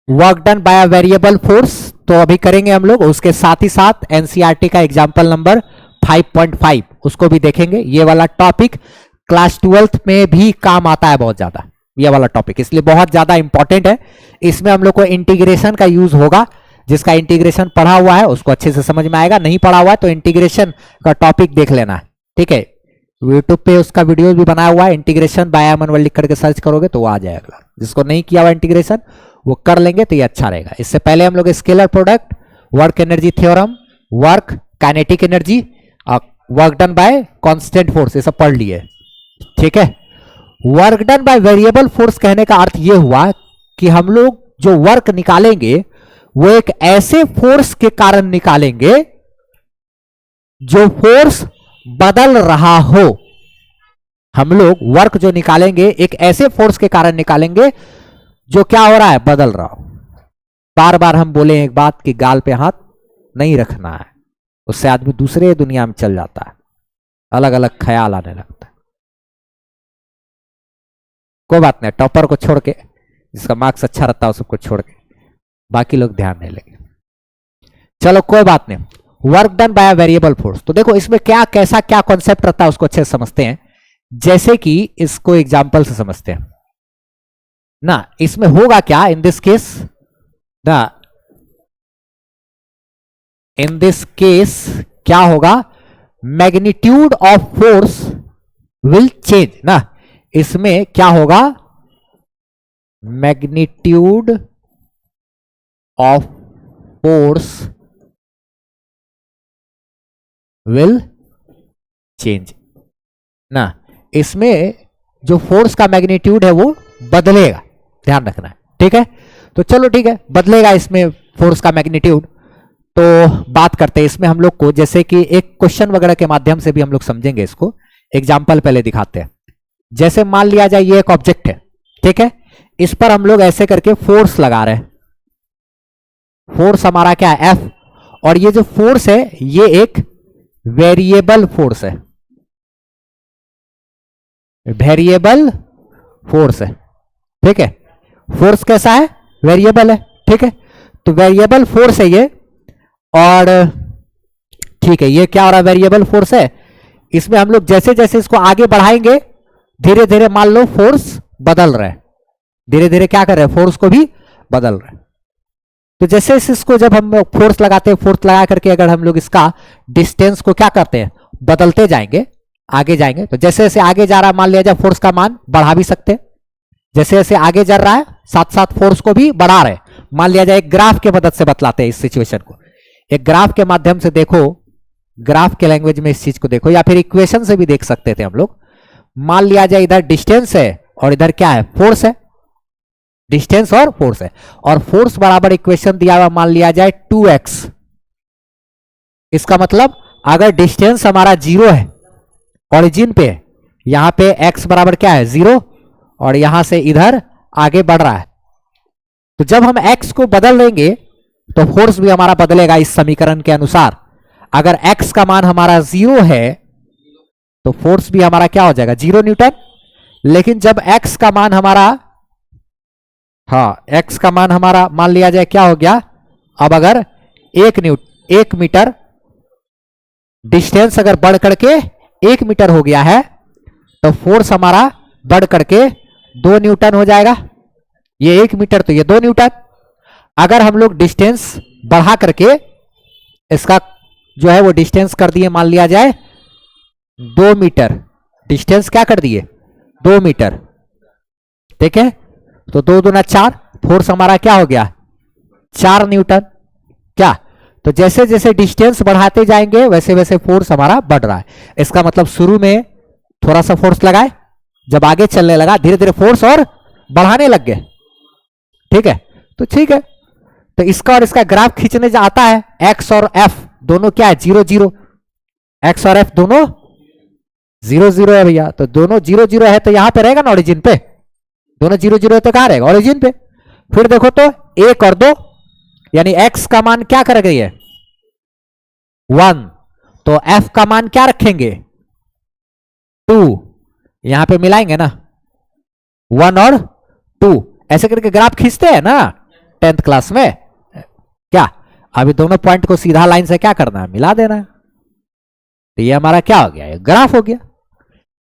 Work done bye a variable force, तो अभी करेंगे हम लोग। उसके साथ ही साथ एनसीईआरटी का एग्जाम्पल नंबर 5.5 उसको भी देखेंगे। ये वाला टॉपिक क्लास 12th में भी काम आता है बहुत ज्यादा, ये वाला टॉपिक, इसलिए बहुत ज्यादा इंपॉर्टेंट है। इसमें हम लोग को इंटीग्रेशन का यूज होगा। जिसका इंटीग्रेशन पढ़ा हुआ है उसको अच्छे से समझ में आएगा, नहीं पढ़ा हुआ है तो इंटीग्रेशन का टॉपिक देख लेना है, ठीक है। यूट्यूब पे उसका वीडियो भी बनाया हुआ है, इंटीग्रेशन बाय अमन लिख करके सर्च करोगे तो वो आ जाएगा। जिसको नहीं किया हुआ इंटीग्रेशन वो कर लेंगे तो ये अच्छा रहेगा। इससे पहले हम लोग scalar product, work energy theorem, work kinetic energy, work done bye constant force, ये सब पढ़ लिए, ठीक है। Work done by variable force कहने का अर्थ ये हुआ कि हम लोग जो वर्क निकालेंगे वो एक ऐसे फोर्स के कारण निकालेंगे जो फोर्स बदल रहा हो। हम लोग वर्क जो निकालेंगे एक ऐसे फोर्स के कारण निकालेंगे जो क्या हो रहा है, बदल रहा हो। बार बार हम बोले एक बात कि गाल पे हाथ नहीं रखना है, उससे आदमी दूसरे दुनिया में चल जाता है, अलग अलग ख्याल आने लगता है। कोई बात नहीं, टॉपर को छोड़ के, जिसका मार्क्स अच्छा रहता है सबको छोड़ के बाकी लोग ध्यान नहीं लगे। चलो कोई बात नहीं। Work done by variable force, तो देखो इसमें क्या कैसा क्या कॉन्सेप्ट रहता है उसको अच्छे से समझते हैं। जैसे कि इसको एग्जांपल से समझते हैं ना। इसमें होगा क्या इन दिस केस ना, इन दिस केस क्या होगा, magnitude of force will change ना। इसमें क्या होगा, magnitude of force will change ना। इसमें जो फोर्स का मैग्नीट्यूड है वो बदलेगा, ध्यान रखना है, ठीक है। तो चलो ठीक है, बदलेगा इसमें फोर्स का मैग्नीट्यूड। तो बात करते हैं इसमें हम लोग को, जैसे कि एक क्वेश्चन वगैरह के माध्यम से भी हम लोग समझेंगे इसको। एग्जाम्पल पहले दिखाते हैं। जैसे मान लिया जाए ये एक ऑब्जेक्ट है, ठीक है, इस पर हम लोग ऐसे करके फोर्स लगा रहे हैं। फोर्स हमारा क्या है, F, और ये जो फोर्स है ये एक वेरिएबल फोर्स है, वेरिएबल फोर्स है, ठीक है। फोर्स कैसा है, वेरिएबल है, ठीक है। तो वेरिएबल फोर्स है ये, और ठीक है, ये क्या हो रहा है, वेरिएबल फोर्स है। इसमें हम लोग जैसे जैसे इसको आगे बढ़ाएंगे धीरे धीरे मान लो फोर्स बदल रहा है, धीरे धीरे क्या कर रहे हैं, फोर्स को भी बदल रहे हैं। तो जैसे इसको जब हम फोर्स लगाते हैं, फोर्स लगा करके अगर हम लोग इसका डिस्टेंस को क्या करते हैं, बदलते जाएंगे, आगे जाएंगे। तो जैसे जैसे आगे जा रहा है, मान लिया जाए फोर्स का मान बढ़ा भी सकते हैं। जैसे जैसे आगे जा रहा है साथ साथ फोर्स को भी बढ़ा रहे हैं। मान लिया जाए एक ग्राफ के मदद से बतलाते हैं इस सिचुएशन को। एक ग्राफ के माध्यम से देखो, ग्राफ के लैंग्वेज में इस चीज को देखो, या फिर इक्वेशन से भी देख सकते थे हम लोग। मान लिया जाए इधर डिस्टेंस है और इधर क्या है, फोर्स है, डिस्टेंस और फोर्स है, और फोर्स बराबर इक्वेशन दिया हुआ मान लिया जाए 2x। इसका मतलब अगर डिस्टेंस हमारा 0 है, ओरिजिन पे, यहां पे x बराबर क्या है, 0, और यहां से इधर आगे बढ़ रहा है। तो जब हम x को बदल देंगे तो फोर्स भी हमारा बदलेगा इस समीकरण के अनुसार। अगर x का मान हमारा 0 है तो फोर्स भी हमारा क्या हो जाएगा, 0 न्यूटन। लेकिन जब x का मान हमारा, हाँ, x का मान हमारा मान लिया जाए क्या हो गया, अब अगर 1 मीटर डिस्टेंस अगर बढ़ करके 1 मीटर हो गया है तो फोर्स हमारा बढ़ करके 2 न्यूटन हो जाएगा। ये 1 मीटर तो ये 2 न्यूटन। अगर हम लोग डिस्टेंस बढ़ा करके इसका जो है वो डिस्टेंस कर दिए, मान लिया जाए 2 मीटर, डिस्टेंस क्या कर दिए, 2 मीटर, ठीक है। तो 2 दूना 4, फोर्स हमारा क्या हो गया, 4 न्यूटन। क्या, तो जैसे जैसे डिस्टेंस बढ़ाते जाएंगे वैसे वैसे फोर्स हमारा बढ़ रहा है। इसका मतलब शुरू में थोड़ा सा फोर्स लगाए, जब आगे चलने लगा धीरे धीरे फोर्स और बढ़ाने लग गए, ठीक है। तो ठीक है, तो इसका और इसका ग्राफ खींचने आता है। एक्स और एफ दोनों क्या है, 0 0, एक्स और एफ दोनों 0 0 है भैया। तो दोनों 0 0 है तो यहां पे रहेगा ना, ओरिजिन पे, दोनों 0 0 है तो कहां रहेगा, ओरिजिन पे। फिर देखो तो 1 और 2, यानी x का मान क्या कर गई है, 1, तो f का मान क्या रखेंगे, 2, यहां पे मिलाएंगे ना, 1 और 2, ऐसे करके ग्राफ खींचते हैं ना। 10th क्लास में? क्या अभी दोनों पॉइंट को सीधा लाइन से क्या करना है, मिला देना है। तो ये हमारा क्या हो गया, ये ग्राफ हो गया।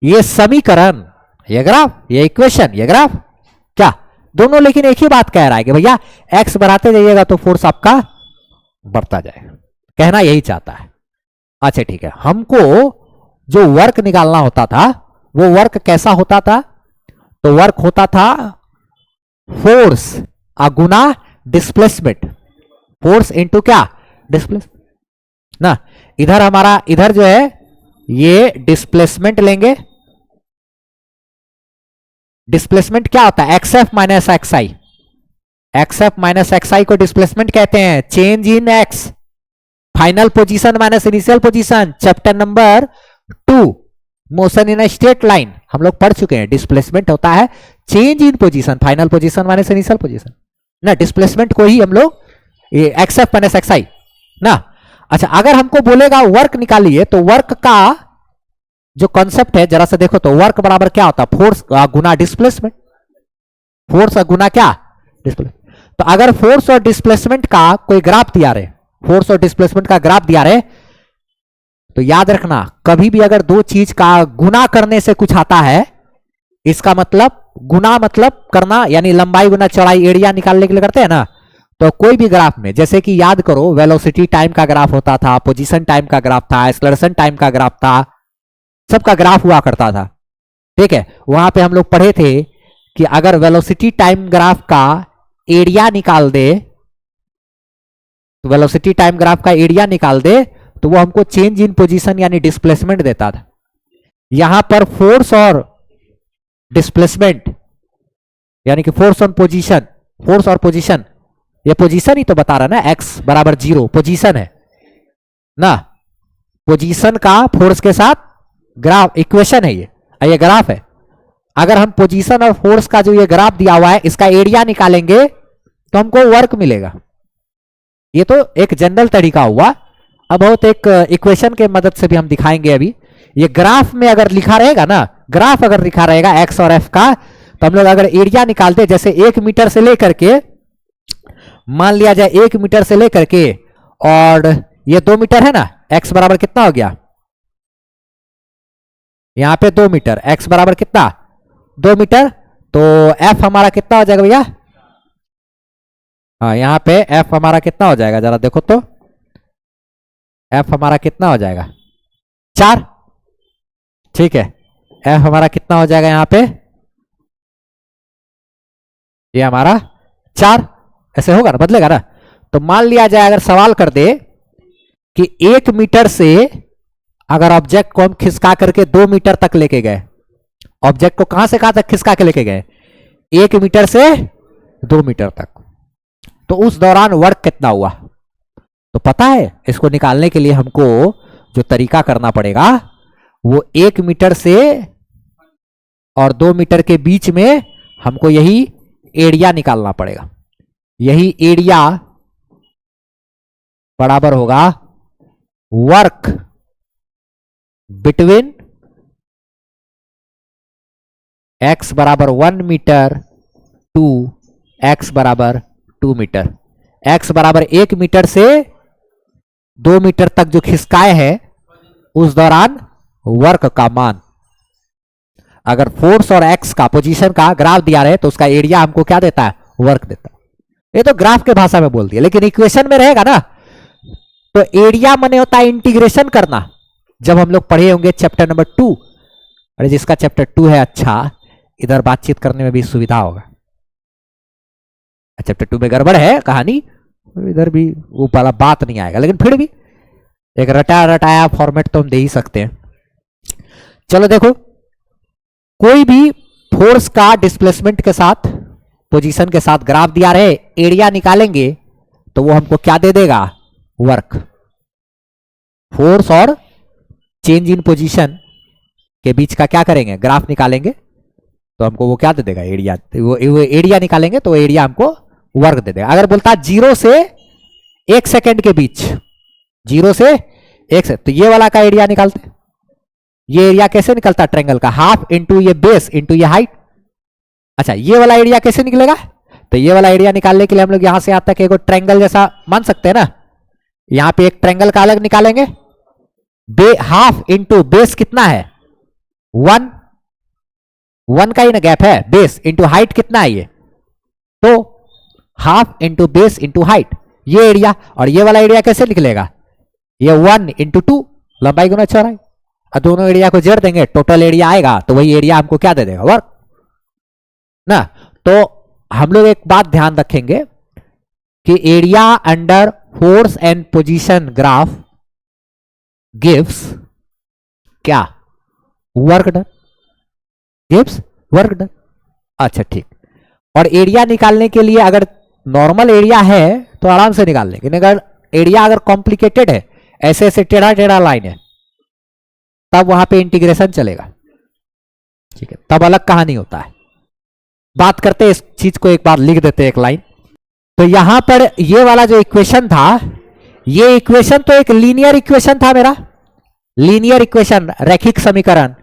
ये समीकरण, ये ग्राफ, ये इक्वेशन, ये ग्राफ, क्या दोनों लेकिन एक ही बात कह रहा है कि भैया एक्स बढ़ाते जाइएगा तो फोर्स आपका बढ़ता जाएगा, कहना यही चाहता है। अच्छा ठीक है, हमको जो वर्क निकालना होता था वो वर्क कैसा होता था? तो वर्क होता था फोर्स गुना डिस्प्लेसमेंट, फोर्स इनटू क्या, डिस्प्लेसमेंट ना। इधर हमारा, इधर जो है ये डिस्प्लेसमेंट लेंगे। डिस्प्लेसमेंट क्या होता है, एक्स एफ माइनस एक्स आई। एक्स एफ माइनस एक्स आई को डिस्प्लेसमेंट कहते हैं। Change in x, final position minus initial position, chapter number 2 motion in straight line हम लोग पढ़ चुके हैं। डिस्प्लेसमेंट होता है change in position, final position minus initial position ना। डिस्प्लेसमेंट को ही हम लोग एक्स एफ माइनस एक्स आई ना। अच्छा, अगर हमको बोलेगा वर्क निकालिए तो वर्क का जो कॉन्सेप्ट है जरा से देखो तो, वर्क बराबर क्या होता है, फोर्स गुना डिस्प्लेसमेंट। फोर्स गुना क्या, डिस्प्लेसमेंट। तो अगर फोर्स और डिस्प्लेसमेंट का कोई ग्राफ दिया रहे, फोर्स और डिस्प्लेसमेंट का ग्राफ दिया रहे, तो याद रखना कभी भी अगर दो चीज का गुना करने से कुछ आता है, इसका मतलब गुना मतलब करना, यानी लंबाई गुना चौड़ाई, एरिया निकालने के लिए करते हैं ना। तो कोई भी ग्राफ में, जैसे कि याद करो वेलोसिटी टाइम का ग्राफ होता था, पोजीशन टाइम का ग्राफ था, एक्सेलरेशन टाइम का ग्राफ था, सबका ग्राफ हुआ करता था। ठीक है, वहां पे हम लोग पढ़े थे कि अगर वेलोसिटी टाइम ग्राफ का एरिया निकाल दे, तो वेलोसिटी टाइम ग्राफ का एरिया निकाल दे तो वो हमको चेंज इन पोजीशन यानी डिस्प्लेसमेंट देता था। यहां पर फोर्स और डिस्प्लेसमेंट यानी कि फोर्स ऑन पोजीशन, फोर्स और पोजीशन, ये पोजीशन ही तो बता रहा ना, एक्स बराबर 0 पोजीशन है ना। पोजीशन का फोर्स के साथ ग्राफ इक्वेशन है ये ग्राफ है। अगर हम पोजीशन और फोर्स का जो ये ग्राफ दिया हुआ है इसका एरिया निकालेंगे तो हमको वर्क मिलेगा। ये तो एक जनरल तरीका हुआ। अब बहुत एक इक्वेशन के मदद से भी हम दिखाएंगे। अभी ये ग्राफ में अगर लिखा रहेगा ना, ग्राफ अगर लिखा रहेगा एक्स और एफ का, तो हम लोग अगर एरिया निकालते, जैसे 1 मीटर से लेकर के, मान लिया जाए 1 मीटर से लेकर के, और ये 2 मीटर है ना, एक्स बराबर कितना हो गया, यहां पे 2 मीटर, एक्स बराबर कितना 2 मीटर, तो एफ हमारा कितना हो जाएगा भैया, हाँ यहां पे एफ हमारा कितना हो जाएगा, जरा देखो तो एफ हमारा कितना हो जाएगा 4। ठीक है, एफ हमारा कितना हो जाएगा यहां पे, ये हमारा 4, ऐसे होगा ना, बदलेगा ना। तो मान लिया जाए अगर सवाल कर दे कि 1 मीटर से अगर ऑब्जेक्ट को हम खिसका करके 2 मीटर तक लेके गए, ऑब्जेक्ट को कहां से कहां तक खिसका के लेके गए, 1 मीटर से 2 मीटर तक, तो उस दौरान वर्क कितना हुआ। तो पता है इसको निकालने के लिए हमको जो तरीका करना पड़ेगा वो 1 मीटर से और 2 मीटर के बीच में हमको यही एरिया निकालना पड़ेगा। यही एरिया बराबर होगा वर्क बिटवीन x बराबर 1 मीटर टू x बराबर 2 मीटर। x बराबर 1 मीटर से 2 मीटर तक जो खिसकाए है उस दौरान वर्क का मान। अगर फोर्स और x का पोजीशन का ग्राफ दिया रहे तो उसका एरिया हमको क्या देता है, वर्क देता है। ये तो ग्राफ के भाषा में बोल दिया, लेकिन इक्वेशन में रहेगा ना, तो एरिया माने होता है इंटीग्रेशन करना। जब हम लोग पढ़े होंगे चैप्टर नंबर 2, अरे जिसका चैप्टर 2 है, अच्छा इधर बातचीत करने में भी सुविधा होगा। चैप्टर 2 में गड़बड़ है कहानी, इधर भी वो वाला बात नहीं आएगा, लेकिन फिर भी एक रटाया रटाया फॉर्मेट तो हम दे ही सकते हैं। चलो देखो, कोई भी फोर्स का डिस्प्लेसमेंट के साथ, पोजीशन के साथ ग्राफ दिया रहे, एरिया निकालेंगे तो वो हमको क्या दे देगा, वर्क। फोर्स और चेंज इन पोजीशन के बीच का क्या करेंगे, ग्राफ निकालेंगे तो हमको वो क्या दे देगा, एरिया। वो एरिया निकालेंगे तो एरिया हमको वर्क दे देगा। अगर बोलता 0 से 1 सेकेंड के बीच, 0 से 1 से, तो ये वाला का एरिया निकालते। ये एरिया कैसे निकलता है ट्रायंगल का, हाफ इंटू ये बेस इंटू ये हाइट। अच्छा, ये वाला एरिया कैसे निकलेगा, तो ये वाला एरिया निकालने के लिए हम लोग यहां से यहां तक एक ट्रायंगल जैसा मान सकते हैं ना, यहां पे एक ट्रायंगल का अलग निकालेंगे, हाफ इंटू बेस कितना है 1, 1 का ही ना गैप है, बेस इंटू हाइट कितना है ये, तो half into base into height ये एरिया, और ये वाला एरिया कैसे निकलेगा, ये 1 इंटू 2 लंबाई गुना चौड़ाई, और दोनों एरिया को जोड़ देंगे टोटल एरिया आएगा, तो वही एरिया हमको क्या दे देगा, वर्क ना। तो हम लोग एक बात ध्यान रखेंगे कि area under force and position graph gives क्या, work done, gives work done. अच्छा ठीक, और एरिया निकालने के लिए अगर नॉर्मल एरिया है तो आराम से निकाल लेंगे, लेकिन अगर एरिया अगर कॉम्प्लिकेटेड है, ऐसे ऐसे टेढ़ा टेढ़ा लाइन है, तब वहां पे इंटीग्रेशन चलेगा, ठीक है, तब अलग कहानी होता है। बात करते हैं इस चीज को, एक बार लिख देते हैं एक लाइन। तो यहां पर ये वाला जो इक्वेशन था, ये इक्वेशन तो एक लीनियर इक्वेशन था मेरा, लीनियर इक्वेशन रैखिक समीकरण,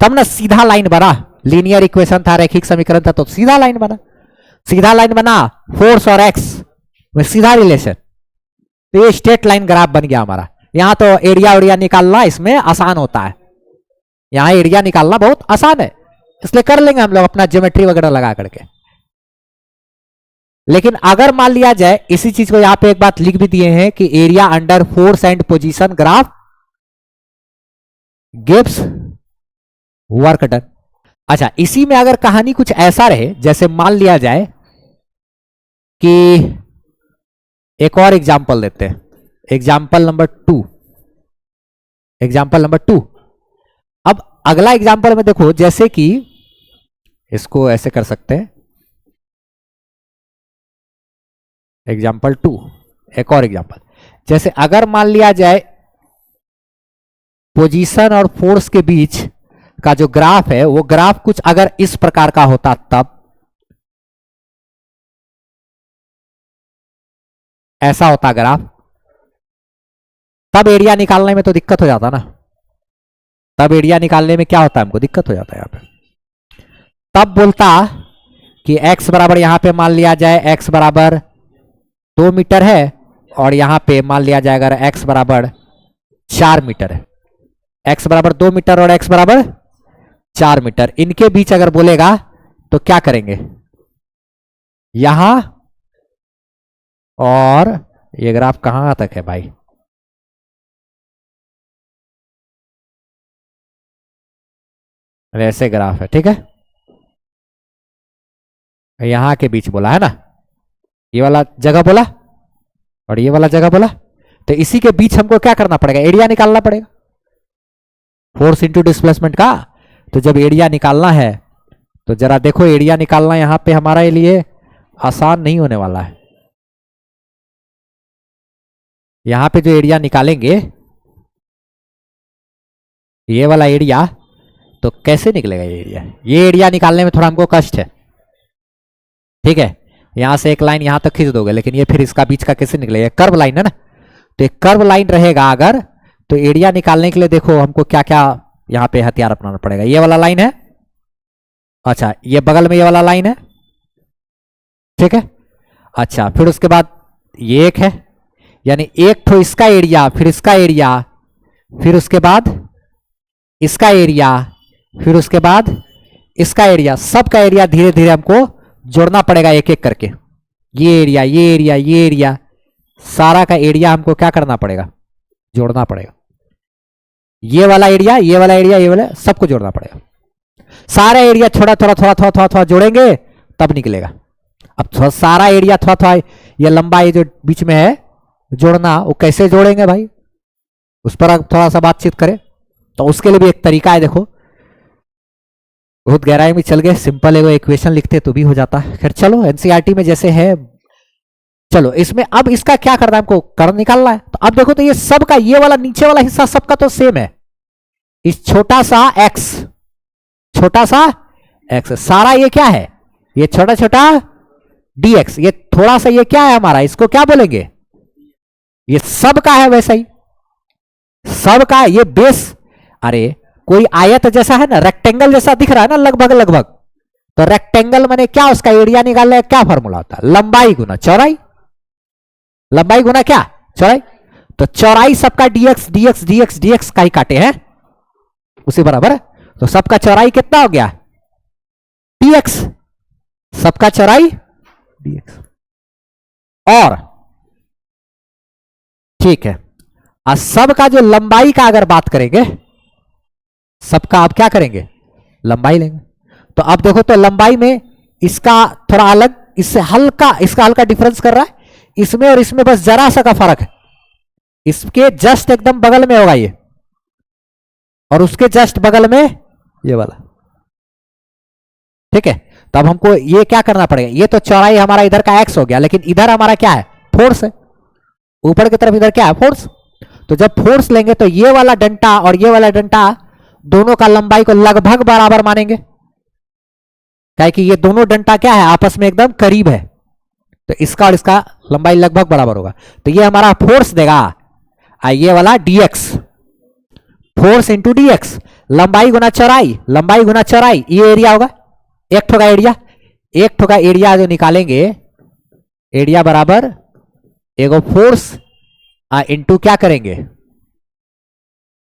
तब ना सीधा लाइन बना, लीनियर इक्वेशन था रैखिक समीकरण था तो सीधा लाइन बना, सीधा लाइन बना, फोर्स और एक्स में सीधा रिलेशन, तो ये स्ट्रेट लाइन ग्राफ बन गया हमारा। यहां तो एरिया उरिया निकालना इसमें आसान होता है, यहां एरिया निकालना बहुत आसान है, इसलिए कर लेंगे हम लोग अपना ज्योमेट्री वगैरह लगा करके। लेकिन अगर मान लिया जाए, इसी चीज को यहां पे एक बात लिख भी दिए हैं कि area under force and position graph gives work done. अच्छा, इसी में अगर कहानी कुछ ऐसा रहे, जैसे मान लिया जाए कि एक और एग्जाम्पल देते हैं, एग्जाम्पल नंबर 2, एग्जाम्पल नंबर 2। अब अगला एग्जाम्पल में देखो, जैसे कि इसको ऐसे कर सकते हैं, एग्जाम्पल 2, एक और एग्जाम्पल, जैसे अगर मान लिया जाए पोजीशन और फोर्स के बीच का जो ग्राफ है, वो ग्राफ कुछ अगर इस प्रकार का होता, तब ऐसा होता ग्राफ, तब एरिया निकालने में तो दिक्कत हो जाता ना, तब एरिया निकालने में क्या होता है, हमको दिक्कत हो जाता है यहां पे। तब बोलता कि x बराबर यहां पे मान लिया जाए x बराबर 2 मीटर है, और यहां पे मान लिया जाए अगर x बराबर 4 मीटर है, x बराबर 2 मीटर और x बराबर 4 मीटर, इनके बीच अगर बोलेगा तो क्या करेंगे, यहां, और ये ग्राफ कहां तक है भाई, ऐसे ग्राफ है, ठीक है, यहां के बीच बोला है ना, ये वाला जगह बोला और ये वाला जगह बोला, तो इसी के बीच हमको क्या करना पड़ेगा, एरिया निकालना पड़ेगा, फोर्स इंटू डिस्प्लेसमेंट का। तो जब एरिया निकालना है तो जरा देखो, एरिया निकालना यहां पे हमारे लिए आसान नहीं होने वाला है। यहां पे जो एरिया निकालेंगे, ये वाला एरिया, तो कैसे निकलेगा ये एरिया, ये एरिया निकालने में थोड़ा हमको कष्ट है, ठीक है, यहां से एक लाइन यहां तक खींच दोगे, लेकिन ये फिर इसका बीच का कैसे निकलेगा, कर्व लाइन है ना, तो एक कर्व लाइन रहेगा अगर, तो एरिया निकालने के लिए देखो हमको क्या क्या यहां पे हथियार अपनाना पड़ेगा। ये वाला लाइन है, अच्छा ये बगल में ये वाला लाइन है, ठीक है, अच्छा फिर उसके बाद ये एक है, यानी एक तो इसका एरिया, फिर इसका एरिया, फिर उसके बाद इसका एरिया, फिर उसके बाद इसका एरिया, सबका एरिया धीरे धीरे हमको जोड़ना पड़ेगा एक एक करके, ये एरिया, ये एरिया, ये एरिया, सारा का एरिया हमको क्या करना पड़ेगा, जोड़ना पड़ेगा, ये वाला एरिया, ये वाला एरिया, ये वाला, सबको जोड़ना पड़ेगा, सारा एरिया थोड़ा थोड़ा थोड़ा थोड़ा थोड़ा थोड़ा जोड़ेंगे तब निकलेगा। अब थोड़ा सारा एरिया थोड़ा थोड़ा, ये लंबा ये जो बीच में है जोड़ना, वो कैसे जोड़ेंगे भाई, उस पर आप थोड़ा सा बातचीत करें, तो उसके लिए भी एक तरीका है, देखो बहुत गहराई में चल गए, सिंपल है वो इक्वेशन लिखते तो भी हो जाता। खैर चलो, एनसीईआरटी में जैसे है, चलो इसमें अब इसका क्या करना है, हमको कर्व निकालना है। तो अब देखो, तो ये सब का, ये वाला नीचे वाला हिस्सा सबका तो सेम है, इस छोटा सा x, छोटा सा x, सारा ये क्या है, ये छोटा छोटा dx, ये थोड़ा सा ये क्या है हमारा, इसको क्या बोलेंगे, ये सब का है, वैसा ही सब का ये बेस, अरे कोई आयत जैसा है ना, रेक्टेंगल जैसा दिख रहा है ना लगभग लगभग, तो रेक्टेंगल माने क्या, उसका एरिया निकालने का क्या फॉर्मूला होता है, लंबाई गुना चौड़ाई, लंबाई गुना क्या, चौड़ाई। तो चौड़ाई सबका डीएक्स डीएक्स डीएक्स डीएक्स का ही काटे हैं उसी बराबर, तो सबका चौड़ाई कितना हो गया, डीएक्स, सबका चौड़ाई डीएक्स। और ठीक है, और सबका जो लंबाई का अगर बात करेंगे, सबका आप क्या करेंगे, लंबाई लेंगे। तो अब देखो, तो लंबाई में इसका थोड़ा अलग, इससे हल्का, इसका हल्का डिफरेंस कर रहा है, इसमें और इसमें बस जरा सा का फर्क है, इसके जस्ट एकदम बगल में होगा ये, और उसके जस्ट बगल में ये वाला, ठीक है। तो अब हमको ये क्या करना पड़ेगा, ये तो चौड़ाई हमारा इधर का एक्स हो गया, लेकिन इधर हमारा क्या है, फोर्स है, ऊपर की तरफ इधर क्या है, फोर्स। तो जब फोर्स लेंगे तो ये वाला डंटा और ये वाला डंटा दोनों का लंबाई को लगभग बराबर मानेंगे, क्या कि ये दोनों डंटा क्या है, आपस में एकदम करीब है, तो इसका और इसका लंबाई लगभग बराबर होगा। तो ये हमारा फोर्स देगा, ये वाला dx, फोर्स इंटू dx, लंबाई गुना चौड़ाई, लंबाई गुना चौड़ाई, ये एरिया होगा, एक ठोका एरिया, एक ठोका एरिया जो निकालेंगे, एरिया बराबर एगो फोर्स इंटू क्या करेंगे,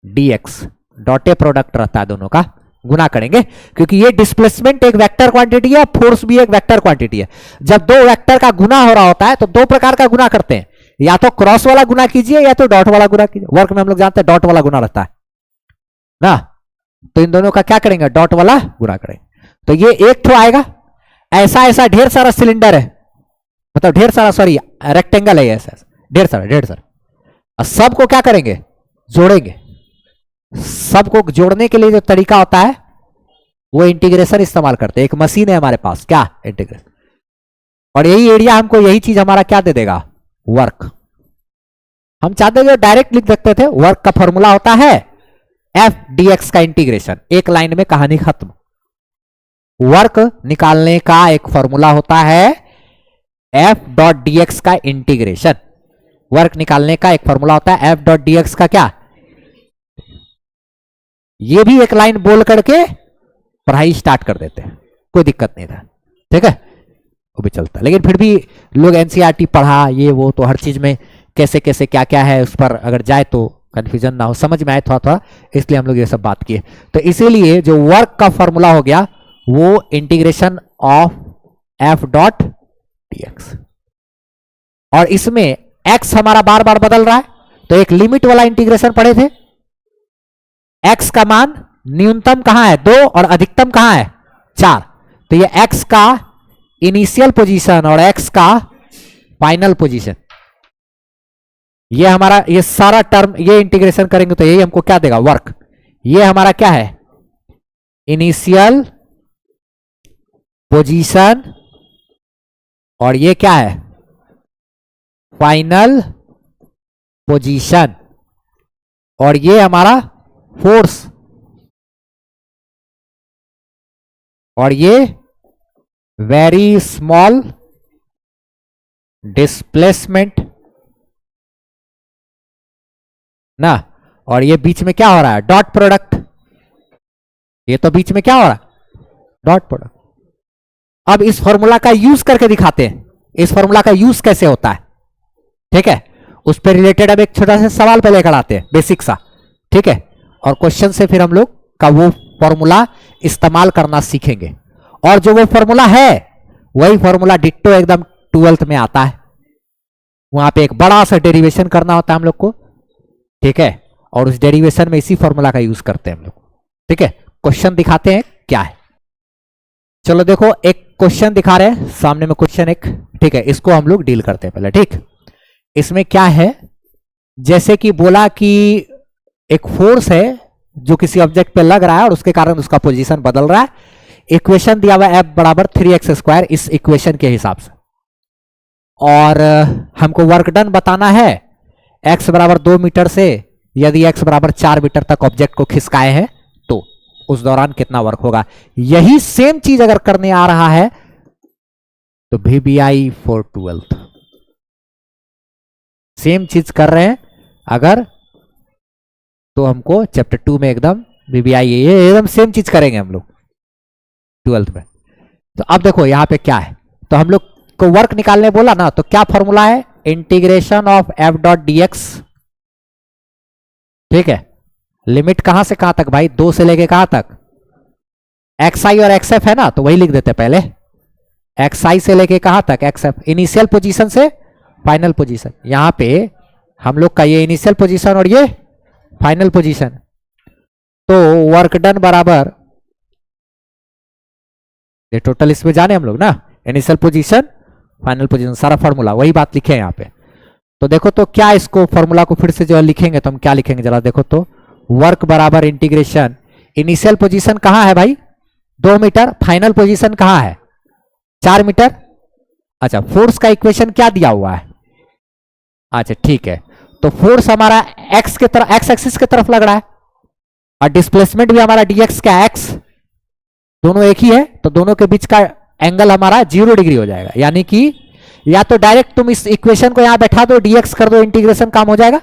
dx, डॉटे प्रोडक्ट रहता है दोनों का, गुना करेंगे, क्योंकि ये डिस्प्लेसमेंट एक वेक्टर क्वांटिटी है, फोर्स भी एक वेक्टर क्वांटिटी है। जब दो वेक्टर का गुना हो रहा होता है तो दो प्रकार का गुना करते हैं, या तो क्रॉस वाला गुना कीजिए या तो डॉट वाला गुना कीजिए। वर्क में हम लोग जानते हैं डॉट वाला गुना रहता है ना, तो इन दोनों का क्या करेंगे, डॉट वाला गुना करेंगे। तो ये एक ठो आएगा, ऐसा ऐसा ढेर सारा सिलेंडर है, मतलब ढेर सारा, सॉरी रेक्टेंगल है, ऐसा ढेर सारा, सबको क्या करेंगे, जोड़ेंगे। सबको जोड़ने के लिए जो तरीका होता है वो इंटीग्रेशन इस्तेमाल करते हैं, एक मशीन है हमारे पास, क्या, इंटीग्रेशन। और यही एरिया हमको, यही चीज हमारा क्या दे देगा, वर्क। हम चाहते थे डायरेक्ट लिख सकते थे, वर्क का फॉर्मूला होता है एफ डीएक्स का इंटीग्रेशन, एक लाइन में कहानी खत्म। वर्क निकालने का एक फॉर्मूला होता है एफ डॉट डीएक्स का इंटीग्रेशन, वर्क निकालने का एक फॉर्मूला होता है एफ डॉट डीएक्स का क्या, ये भी एक लाइन बोल करके पढ़ाई स्टार्ट कर देते हैं, कोई दिक्कत नहीं था, ठीक है, वो भी चलता है। लेकिन फिर भी लोग एनसीईआरटी पढ़ा ये वो, तो हर चीज में कैसे कैसे क्या क्या है उस पर अगर जाए तो कंफ्यूजन ना हो, समझ में आए थोड़ा थोड़ा, इसलिए हम लोग ये सब बात किए। तो इसीलिए जो वर्क का फॉर्मूला हो गया वो integration of F dot DX, और इसमें एक्स हमारा बार बार बदल रहा है, तो एक लिमिट वाला इंटीग्रेशन पढ़े थे, एक्स का मान न्यूनतम कहां है 2 और अधिकतम कहां है 4, तो ये एक्स का इनिशियल पोजीशन और एक्स का फाइनल पोजीशन, ये हमारा, ये सारा टर्म ये इंटीग्रेशन करेंगे तो यही हमको क्या देगा, वर्क। ये हमारा क्या है, इनिशियल पोजीशन, और ये क्या है, फाइनल पोजीशन, और ये हमारा फोर्स, और ये वेरी स्मॉल डिस्प्लेसमेंट ना, और ये बीच में क्या हो रहा है, डॉट प्रोडक्ट, ये तो बीच में क्या हो रहा है, डॉट प्रोडक्ट। अब इस फॉर्मूला का यूज करके दिखाते हैं, इस फॉर्मूला का यूज कैसे होता है, ठीक है, उस पर रिलेटेड अब एक छोटा सा सवाल पे लेकर आते हैं, बेसिक सा, ठीक है, और क्वेश्चन से फिर हम लोग का वो फॉर्मूला इस्तेमाल करना सीखेंगे। और जो वो फॉर्मूला है वही फॉर्मूला डिट्टो एकदम 12th में आता है, वहां पे एक बड़ा सा डेरिवेशन करना होता है हम लोग को, ठीक है, और उस डेरिवेशन में इसी फॉर्मूला का यूज करते हैं हम लोग, ठीक है। क्वेश्चन दिखाते हैं क्या है, चलो देखो एक क्वेश्चन दिखा रहे हैं सामने में, क्वेश्चन एक, ठीक है, इसको हम लोग डील करते हैं पहले, ठीक। इसमें क्या है, जैसे कि बोला कि एक फोर्स है जो किसी ऑब्जेक्ट पे लग रहा है और उसके कारण उसका पोजीशन बदल रहा है, इक्वेशन दिया हुआ है F बराबर 3x² इस इक्वेशन के हिसाब से, और हमको वर्क डन बताना है x बराबर 2 मीटर से, यदि x बराबर 4 मीटर तक ऑब्जेक्ट को खिसकाए हैं तो उस दौरान कितना वर्क होगा। यही सेम चीज अगर करने आ रहा है तो VBI फॉर 12th, सेम चीज कर रहे हैं अगर, तो हमको चैप्टर 2 में एकदम VBI ये एकदम सेम चीज करेंगे हम लोग 12th में। तो अब देखो यहां पे क्या है, तो हम लोग को वर्क निकालने बोला ना, तो क्या फॉर्मूला है, integration of F dot D x. ठीक है, लिमिट कहां से कहां तक भाई, 2 से लेके कहां तक, एक्स आई और एक्स एफ है ना, तो वही लिख देते पहले, एक्स आई से लेके कहां तक, एक्स एफ, इनिशियल पोजीशन से फाइनल पोजीशन। यहां पे हम लोग का ये इनिशियल पोजीशन और ये फाइनल पोजीशन, तो वर्क डन बराबर, ये टोटल इसमें जाने हम लोग ना, इनिशियल पोजीशन फाइनल पोजीशन, सारा फॉर्मूला वही बात लिखे हैं यहाँ पे। तो देखो तो क्या इसको फॉर्मूला को फिर से जो लिखेंगे तो हम क्या लिखेंगे जरा देखो तो, वर्क बराबर इंटीग्रेशन, इनिशियल पोजीशन कहां है भाई 2 मीटर, फाइनल पोजीशन कहां है 4 मीटर। अच्छा, फोर्स का इक्वेशन क्या दिया हुआ है, अच्छा ठीक है, तो फोर्स हमारा एक्स के तरफ, एक्स एक्सिस के तरफ लग रहा है, और डिस्प्लेसमेंट भी हमारा dx का एक्स, दोनों एक ही है, तो दोनों के बीच का एंगल हमारा 0 डिग्री हो जाएगा। यानी कि या तो डायरेक्ट तुम इस इक्वेशन को यहां बैठा दो, dx कर दो, इंटीग्रेशन काम हो जाएगा,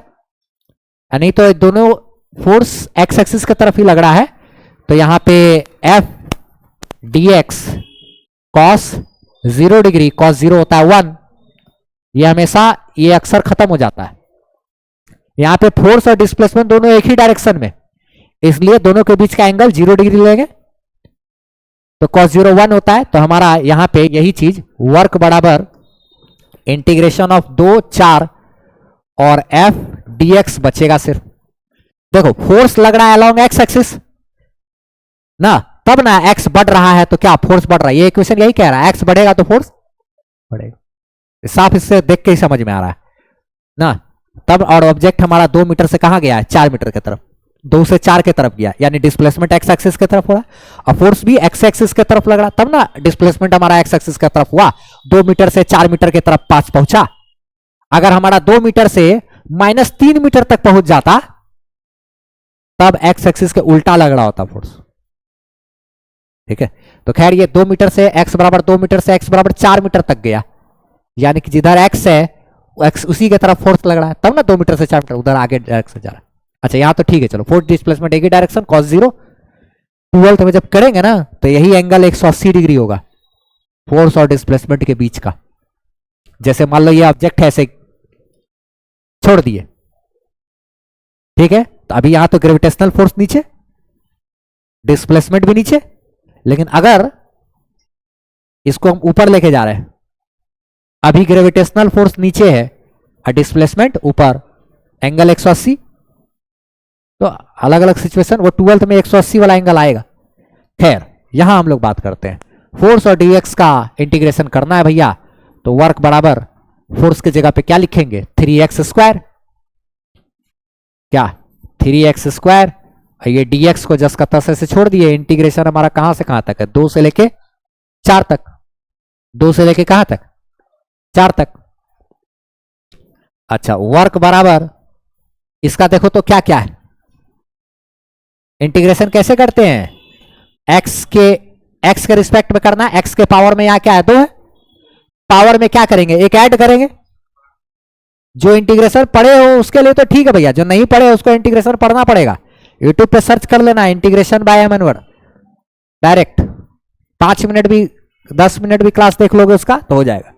नहीं तो दोनों फोर्स एक्स एक्सिस की तरफ ही लग रहा है, तो यहां पे f dx cos 0 degree, cos 0 होता है 1, ये हमेशा ये अक्सर खत्म हो जाता है। यहां पे फोर्स और डिस्प्लेसमेंट दोनों एक ही डायरेक्शन में, इसलिए दोनों के बीच का एंगल 0 डिग्री लेंगे, तो cos 0 1 होता है। तो हमारा यहां पे यही चीज वर्क बराबर इंटीग्रेशन ऑफ 2 4 और f dx बचेगा सिर्फ। देखो फोर्स लग रहा है अलोंग एक्स एक्सिस ना, तब ना x बढ़ रहा है तो क्या फोर्स बढ़ रहा है, ये इक्वेशन यही कह रहा है, x बढ़ेगा तो फोर्स बढ़ेगा, साफ इससे देख के ही समझ में आ रहा है ना। तब और ऑब्जेक्ट हमारा 2 मीटर से कहां गया है 4 मीटर की तरफ, 2 से 4 की तरफ गया, यानी डिस्प्लेसमेंट एक्स एक्सिस की तरफ हो रहा है, और फोर्स भी एक्स एक्सिस की तरफ लग रहा, तब ना डिस्प्लेसमेंट हमारा एक्स एक्सिस की तरफ हुआ, 2 मीटर से 4 मीटर की तरफ 5 पहुंचा। अगर हमारा 2 मीटर से -3 मीटर तक पहुंच जाता, तब एक्स एक्सिस के उल्टा लग रहा होता फोर्स। ठीक है, तो खैर ये 2 मीटर से x बराबर 2 मीटर से x बराबर 4 मीटर तक गया, यानी कि जिधर x है x उसी की तरफ फोर्स लग रहा है, तब ना 2 मीटर से 4 मीटर उधर आगे डायरेक्शन जा रहा है। अच्छा यहाँ तो ठीक है, चलो फोर्स डिस्प्लेसमेंट एक ही डायरेक्शन, cos 0 12th में जब करेंगे ना तो यही एंगल 180 डिग्री होगा फोर्स और डिस्प्लेसमेंट के बीच का। जैसे मान लो ये ऑब्जेक्ट है, ऐसे छोड़ दिए, ठीक है, तो अभी यहां तो ग्रेविटेशनल फोर्स नीचे, डिस्प्लेसमेंट भी नीचे, लेकिन अगर इसको हम ऊपर लेके जा रहे हैं, अभी ग्रेविटेशनल फोर्स नीचे है और डिस्प्लेसमेंट ऊपर, एंगल 180, तो अलग अलग सिचुएशन वो 12th में 180 वाला एंगल आएगा। खैर यहां हम लोग बात करते हैं फोर्स और dx का इंटीग्रेशन करना है भैया, तो वर्क बराबर फोर्स की जगह पे क्या लिखेंगे 3x स्क्वायर, क्या 3x स्क्वायर, ये dx को जस का तस ऐसे छोड़ दिए, इंटीग्रेशन हमारा कहां से कहां तक है 2 से लेके 4 तक, 2 से लेके कहां तक 4 तक। अच्छा वर्क बराबर इसका देखो तो क्या क्या है, इंटीग्रेशन कैसे करते हैं, x के रिस्पेक्ट में करना है, x के पावर में यहां क्या है 2 है, पावर में क्या करेंगे एक ऐड करेंगे, जो इंटीग्रेशन पढ़े हो उसके लिए तो ठीक है भैया, जो नहीं पढ़े उसको इंटीग्रेशन पढ़ना पड़ेगा, यूट्यूब पे सर्च कर लेना integration by M N word, direct 5 minute भी 10 मिनट भी क्लास देख लोगे उसका तो हो जाएगा।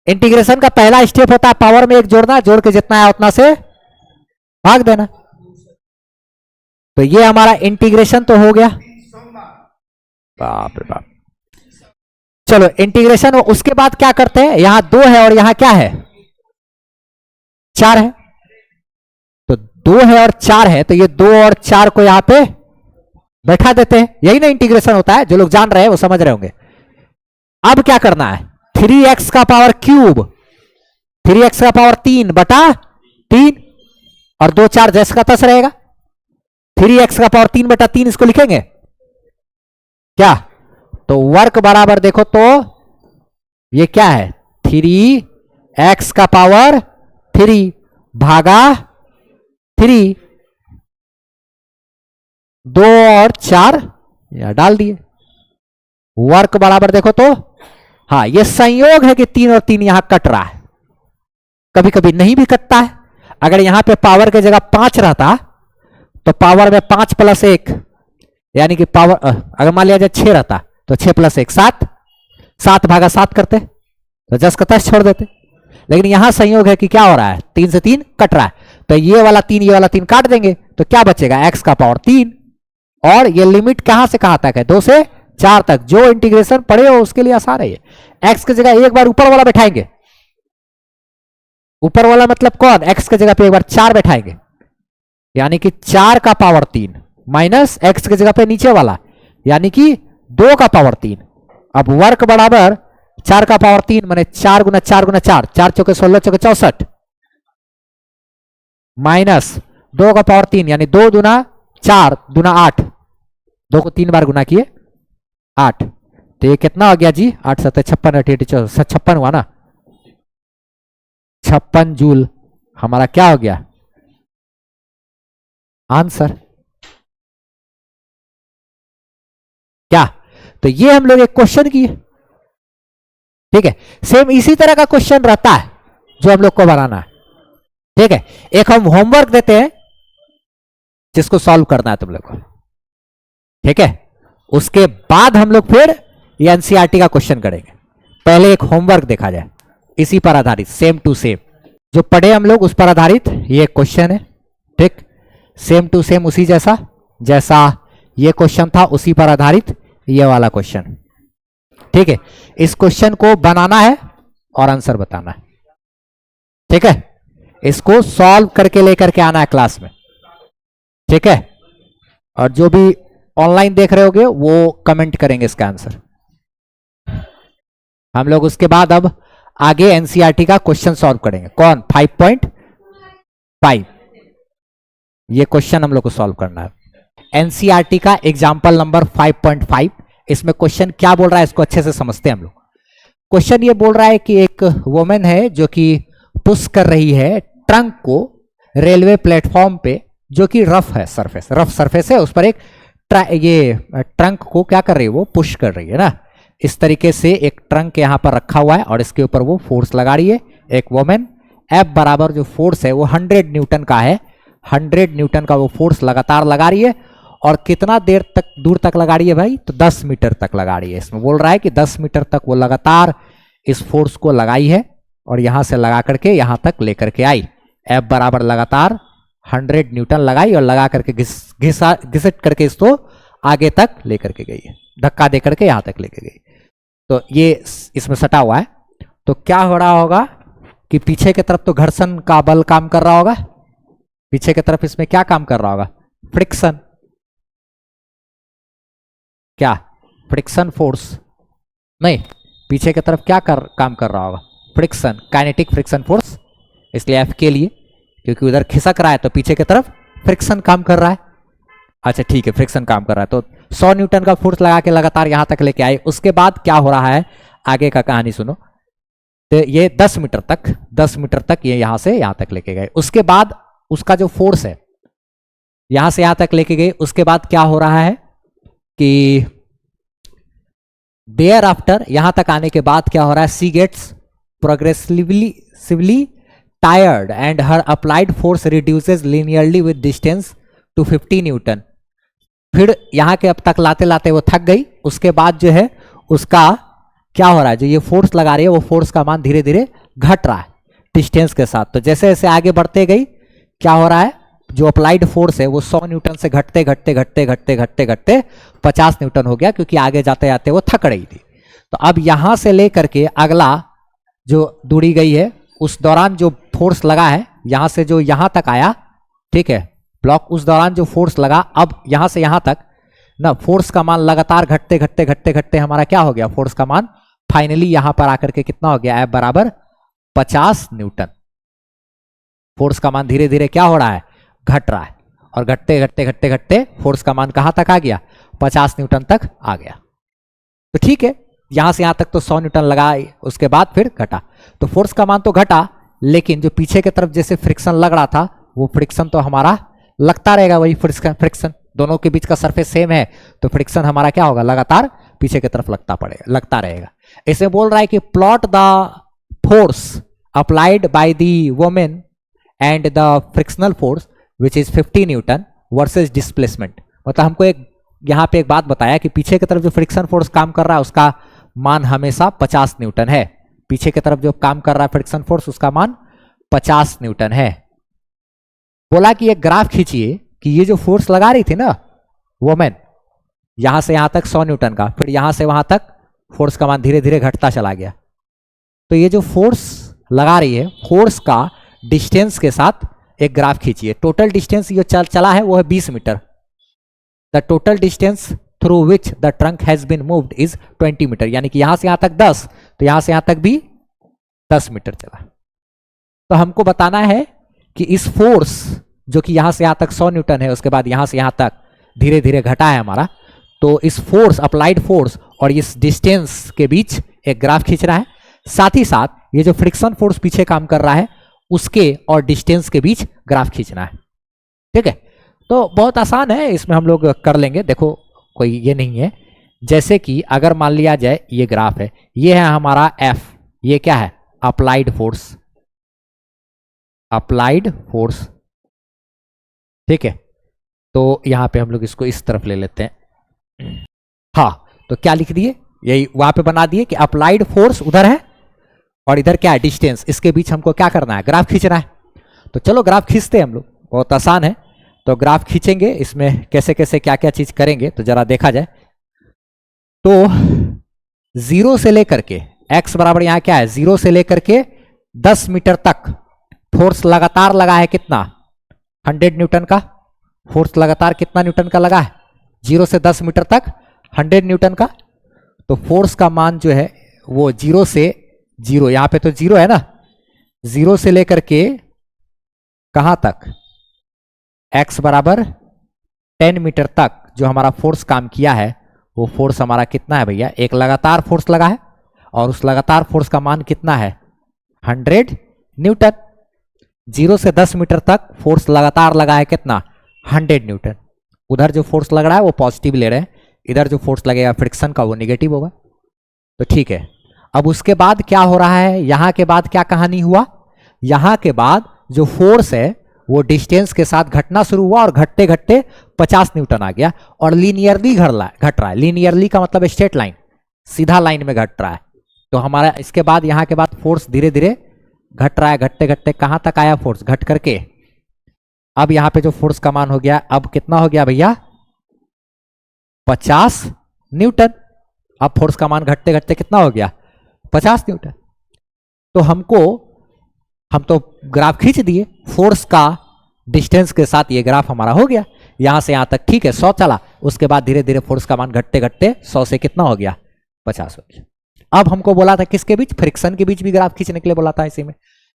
इंटीग्रेशन का पहला स्टेप होता है पावर में 1 जोड़ना, जोड़ के जितना है उतना से भाग देना, तो ये हमारा इंटीग्रेशन तो हो गया। बाप रे बाप, चलो इंटीग्रेशन, उसके बाद क्या करते हैं, यहां 2 है और यहां क्या है 4 है, तो 2 है और 4 है, तो ये 2 और 4 को यहां पे बैठा देते हैं, यही ना इंटीग्रेशन होता है, जो लोग जान रहे हैं वो समझ रहे होंगे। अब क्या करना है 3x का पावर क्यूब, 3x का पावर 3 बटा 3 और 2 4 जैसे का तस रहेगा, 3x का पावर 3 बटा 3 इसको लिखेंगे क्या, तो वर्क बराबर देखो तो ये क्या है 3x का पावर 3 भागा 3, 2 और 4 या डाल दिए, वर्क बराबर देखो तो, हाँ ये संयोग है कि 3 और 3 यहां कट रहा है, कभी कभी नहीं भी कटता है। अगर यहां पे पावर की जगह 5 रहता तो पावर में 5 + 1 यानी कि पावर अगर मान लिया जाए 6 रहता तो 6 + 1 7, 7/7 करते तो 10 का 10 छोड़ देते। लेकिन यहां संयोग है कि क्या हो रहा है, 3 से 3 कट रहा है, तो ये वाला 3 काट देंगे तो क्या बचेगा, x का पावर 3। और ये लिमिट कहां से कहां तक है, 2 से 4 तक। जो इंटीग्रेशन पढ़े हो उसके लिए आसान है ये। x की जगह एक बार ऊपर वाला बैठाएंगे, ऊपर वाला मतलब कौन, x की जगह पे एक बार 4 बैठाएंगे, यानी कि 4 का पावर 3 माइनस x की जगह पे नीचे वाला यानी कि 2 का पावर 3। अब वर्क बराबर 4 का पावर 3 माने 4 × 4 × 4, 4 × 16 × 64 माइनस 2 का पावर 3 यानी 2 × 4 × 8, 2 को 3 बार गुना किए 8, तो ये कितना हो गया जी, 8 × 7 = 56, 56 हुआ ना, 56 जूल हमारा क्या हो गया आंसर। क्या, तो ये हम लोग एक क्वेश्चन किए, ठीक है। सेम इसी तरह का क्वेश्चन रहता है जो हम लोग को बनाना है, ठीक है। एक हम होमवर्क देते हैं जिसको सॉल्व करना है तुम लोग को, ठीक है। उसके बाद हम लोग फिर ये एनसीईआरटी का क्वेश्चन करेंगे। पहले एक होमवर्क देखा जाए इसी पर आधारित, सेम टू सेम जो पढ़े हम लोग उस पर आधारित ये क्वेश्चन है, ठीक। सेम टू सेम उसी जैसा जैसा ये क्वेश्चन था उसी पर आधारित ये वाला क्वेश्चन, ठीक है। इस क्वेश्चन को बनाना है और आंसर बताना है, ठीक है। इसको सॉल्व करके लेकर के आना है क्लास में, ठीक है। और जो भी ऑनलाइन देख रहे होगे वो कमेंट करेंगे इसका आंसर। हम लोग उसके बाद अब आगे एनसीईआरटी का क्वेश्चन सॉल्व करेंगे। कौन, 5.5 ये क्वेश्चन हम लोग को सॉल्व करना है। एनसीईआरटी का एग्जाम्पल नंबर 5.5, इसमें क्वेश्चन क्या बोल रहा है इसको अच्छे से समझते हैं हम लोग। क्वेश्चन ये बोल रहा है कि एक वुमेन है जो कि पुश कर रही है ट्रंक को रेलवे प्लेटफॉर्म पे, जो कि रफ है सरफेस, रफ सरफेस है, उस पर एक ये ट्रंक को क्या कर रही है, वो पुश कर रही है ना। इस तरीके से एक ट्रंक यहां पर रखा हुआ है और इसके ऊपर वो फोर्स लगा रही है एक वुमेन। F बराबर जो फोर्स है वो 100 न्यूटन का है, 100 न्यूटन का वो फोर्स लगातार लगा रही है। और कितना देर तक दूर तक लगा रही है भाई, तो 10 मीटर तक लगा रही है। इसमें बोल रहा है कि 10 मीटर तक वो लगातार इस फोर्स को लगाई है और यहां से लगा करके यहां तक लेकर के आई। F बराबर लगातार 100 न्यूटन लगाई और लगा करके घिसट करके इसको आगे तक लेकर के गई है, धक्का दे करके यहां तक लेकर गई। तो ये इसमें सटा हुआ है, तो क्या हो रहा होगा कि पीछे की तरफ तो घर्षण का बल काम कर रहा होगा, पीछे की तरफ इसमें क्या काम कर रहा होगा, फ्रिक्शन। क्या, फ्रिक्शन फोर्स नहीं, पीछे की तरफ क्या काम कर रहा होगा, फ्रिक्शन, काइनेटिक फ्रिक्शन फोर्स। इसलिए F के लिए, क्योंकि उधर खिसक रहा है तो पीछे की तरफ फ्रिक्शन काम कर रहा है। अच्छा ठीक है, फ्रिक्शन काम कर रहा है, तो 100 न्यूटन का फोर्स लगा के लगातार यहां तक लेके आए। उसके बाद क्या हो रहा है आगे का कहानी सुनो। तो ये 10 मीटर तक ये यहां से यहां तक लेके गए। उसके बाद उसका जो फोर्स है यहां से यहां तक लेके गए, उसके बाद क्या हो रहा है कि देयर आफ्टर यहां तक आने के बाद क्या हो रहा है, C gets progressively tired and her applied force reduces linearly with distance to 50 newton. फिर यहां के अब तक लाते लाते वो थक गई। उसके बाद जो है उसका क्या हो रहा है, जो ये फोर्स लगा रही है वो फोर्स का मान धीरे धीरे घट रहा है डिस्टेंस के साथ। तो जैसे जैसे आगे बढ़ते गई क्या हो रहा है, जो अप्लाइड फोर्स है वो 100 न्यूटन से घटते घटते घटते घटते घटते घटते 50 न्यूटन हो गया, क्योंकि आगे जाते जाते वो थक रही थी। तो अब यहां से लेकर के अगला जो दूरी गई है उस दौरान जो फोर्स लगा है यहां से जो यहां तक आया, ठीक है ब्लॉक, उस दौरान जो फोर्स लगा, अब यहां से यहां तक ना फोर्स का मान लगातार घटते घटते घटते घटते हमारा क्या हो गया, फोर्स का मान फाइनली यहां पर आकर के कितना हो गया, F बराबर 50 न्यूटन। फोर्स का मान धीरे धीरे क्या हो रहा है, घट रहा है, और घटते घटते घटते घटते फोर्स का मान कहां तक आ गया, 50 न्यूटन तक आ गया। तो ठीक है, यहां से यहां तक तो 100 न्यूटन लगा, उसके बाद फिर घटा। तो फोर्स का मान तो घटा, लेकिन जो पीछे की तरफ जैसे फ्रिक्शन लग रहा था वो फ्रिक्शन तो हमारा लगता रहेगा, वही फ्रिक्शन दोनों के बीच का सरफेस सेम है, तो फ्रिक्शन हमारा क्या होगा, लगातार पीछे की तरफ लगता रहेगा। इसे बोल रहा है कि plot the force applied by the women and the frictional force which is 50 Newton versus displacement. मतलब हमको एक यहाँ पे एक बात बताया कि पीछे की तरफ जो फ्रिक्शन फोर्स काम कर रहा है उसका मान हमेशा 50 न्यूटन है। पीछे की तरफ जो काम कर रहा है फ्रिक्शन फोर्स उसका मान 50 न्यूटन है। बोला कि एक ग्राफ खींचिए कि ये जो फोर्स लगा रही थी ना वोमेन, यहां से यहां तक 100 न्यूटन का, फिर यहां से वहां तक फोर्स का मान धीरे धीरे घटता चला गया। तो ये जो फोर्स लगा रही है, फोर्स का डिस्टेंस के साथ एक ग्राफ खींचिए। टोटल डिस्टेंस ये चला है वो है 20 metre. The total distance through which the trunk has been moved is 20 metre, यानी कि यहां से यहां तक 10, तो यहां से यहां तक भी 10 मीटर चला। तो हमको बताना है कि इस फोर्स जो कि यहां से यहां तक 100 न्यूटन है, उसके बाद यहां से यहां तक धीरे धीरे घटा है हमारा, तो इस फोर्स, अप्लाइड फोर्स और इस डिस्टेंस के बीच एक ग्राफ खींचना है। साथ ही साथ ये जो फ्रिक्शन फोर्स पीछे काम कर रहा है उसके और डिस्टेंस के बीच ग्राफ खींचना है। ठीक है, तो बहुत आसान है, इसमें हम लोग कर लेंगे। देखो कोई ये नहीं है। जैसे कि अगर मान लिया जाए ये ग्राफ है, ये है हमारा F, ये क्या है? Applied force, applied force. ठीक है, तो यहां पे हम लोग इसको इस तरफ ले लेते हैं। हाँ, तो क्या लिख दिए, यही वहां पे बना दिए कि अप्लाइड फोर्स उधर है और इधर क्या है? डिस्टेंस। इसके बीच हमको क्या करना है? ग्राफ खींचना है। तो चलो ग्राफ खींचते हैं हम लोग, बहुत आसान है। तो ग्राफ खींचेंगे, इसमें कैसे कैसे क्या क्या चीज करेंगे तो जरा देखा जाए। तो 0 से लेकर के x बराबर यहां क्या है? 0 से लेकर के 10 मीटर तक फोर्स लगातार लगा है। कितना? 100 न्यूटन का फोर्स लगातार कितना न्यूटन का लगा है? 0 से 10 मीटर तक 100 न्यूटन का। तो फोर्स का मान जो है वो 0 से 0, यहां पे तो 0 है ना, 0 से लेकर के कहां तक? x बराबर 10 मीटर तक जो हमारा फोर्स काम किया है वो फोर्स हमारा कितना है भैया? एक लगातार फोर्स लगा है और उस लगातार फोर्स का मान कितना है? 100 न्यूटन। 0 से 10 मीटर तक फोर्स लगातार लगा है कितना? 100 न्यूटन। उधर जो फोर्स लग रहा है वो पॉजिटिव ले रहे हैं, इधर जो फोर्स लगेगा फ्रिक्शन का वो निगेटिव होगा। तो ठीक है, अब उसके बाद क्या हो रहा है? यहां के बाद क्या कहानी हुआ? यहां के बाद जो फोर्स है वो डिस्टेंस के साथ घटना शुरू हुआ और घटते घटते 50 न्यूटन आ गया और लीनियरली घट रहा है। लीनियरली का मतलब स्ट्रेट लाइन, सीधा लाइन में घट रहा है। तो हमारा इसके बाद यहां के बाद फोर्स धीरे धीरे घट रहा है। घटते घटते कहां तक आया फोर्स? घट करके अब यहां पे जो फोर्स का मान हो गया, अब कितना हो गया भैया? 50 न्यूटन। अब फोर्स का मान घटते घटते कितना हो गया? 50 न्यूटन। तो हम तो ग्राफ खींच दिए, फोर्स का डिस्टेंस के साथ ये ग्राफ हमारा हो गया यहां से यहां तक। ठीक है, 100 चला, उसके बाद धीरे धीरे फोर्स का मान घटते घटते 100 से कितना हो गया? 50 हो गया। अब हमको बोला था किसके बीच? फ्रिक्शन के बीच भी ग्राफ खींचने के लिए बोला था इसी में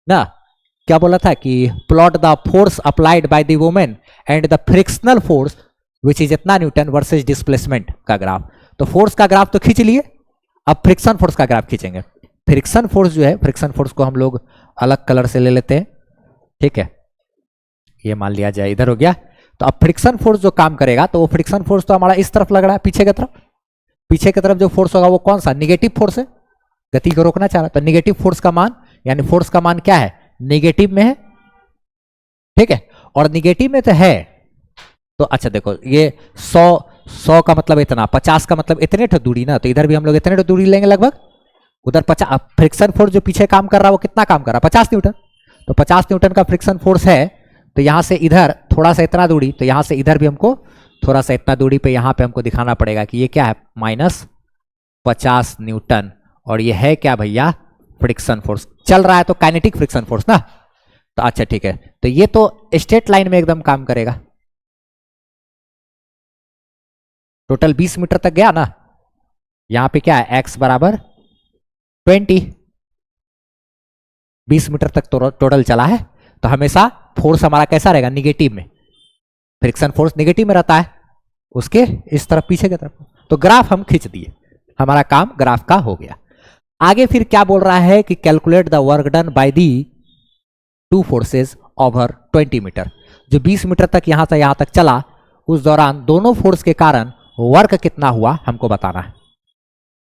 ना। क्या बोला था कि plot the force applied by the women and the frictional force which is इतना न्यूटन वर्सेस डिस्प्लेसमेंट का ग्राफ। तो फोर्स का ग्राफ तो खींच लिए, अब फ्रिक्शन फोर्स का ग्राफ खींचेंगे। फ्रिक्शन फोर्स जो है, फ्रिक्शन फोर्स को हम लोग अलग कलर से ले लेते हैं। ठीक है, ये मान लिया जाए इधर हो गया। तो अब फ्रिक्शन फोर्स जो काम करेगा तो वो फ्रिक्शन फोर्स तो हमारा इस तरफ लग रहा है, पीछे की तरफ। पीछे की तरफ जो फोर्स होगा वो कौन सा? निगेटिव फोर्स है, गति को रोकना चाह रहा है। तो निगेटिव फोर्स का मान, यानी फोर्स का मान क्या है? निगेटिव में है। ठीक है, और निगेटिव में तो है। तो अच्छा देखो, ये 100 का मतलब इतना, 50 का मतलब इतने तो दूरी ना, तो इधर भी हम लोग इतने तो दूरी लेंगे लगभग। उधर 50, फ्रिक्शन फोर्स जो पीछे काम कर रहा है वो कितना काम कर रहा है? 50 न्यूटन। तो 50 न्यूटन का फ्रिक्शन फोर्स है, तो यहां से इधर थोड़ा सा इतना दूरी, तो यहां से इधर भी हमको थोड़ा सा इतना दूरी पे यहां पे हमको दिखाना पड़ेगा कि ये क्या है? -50 न्यूटन। और ये है क्या भैया? Friction force. चल रहा है तो काइनेटिक फ्रिक्शन फोर्स ना। तो अच्छा ठीक है, तो ये तो स्ट्रेट लाइन में एकदम काम करेगा। टोटल 20 मीटर तक गया ना। यहां पे क्या है? x बराबर 20, 20 मीटर तक टोटल चला है। तो हमेशा फोर्स हमारा कैसा रहेगा? निगेटिव में। फ्रिक्शन फोर्स निगेटिव में रहता है उसके इस तरफ, पीछे की तरफ। तो ग्राफ हम खींच दिए, हमारा काम ग्राफ का हो गया। आगे फिर क्या बोल रहा है कि calculate the work done by the two forces over 20 metre. जो 20 मीटर तक यहां से यहां तक चला, उस दौरान दोनों फोर्स के कारण वर्क कितना हुआ हमको बताना है।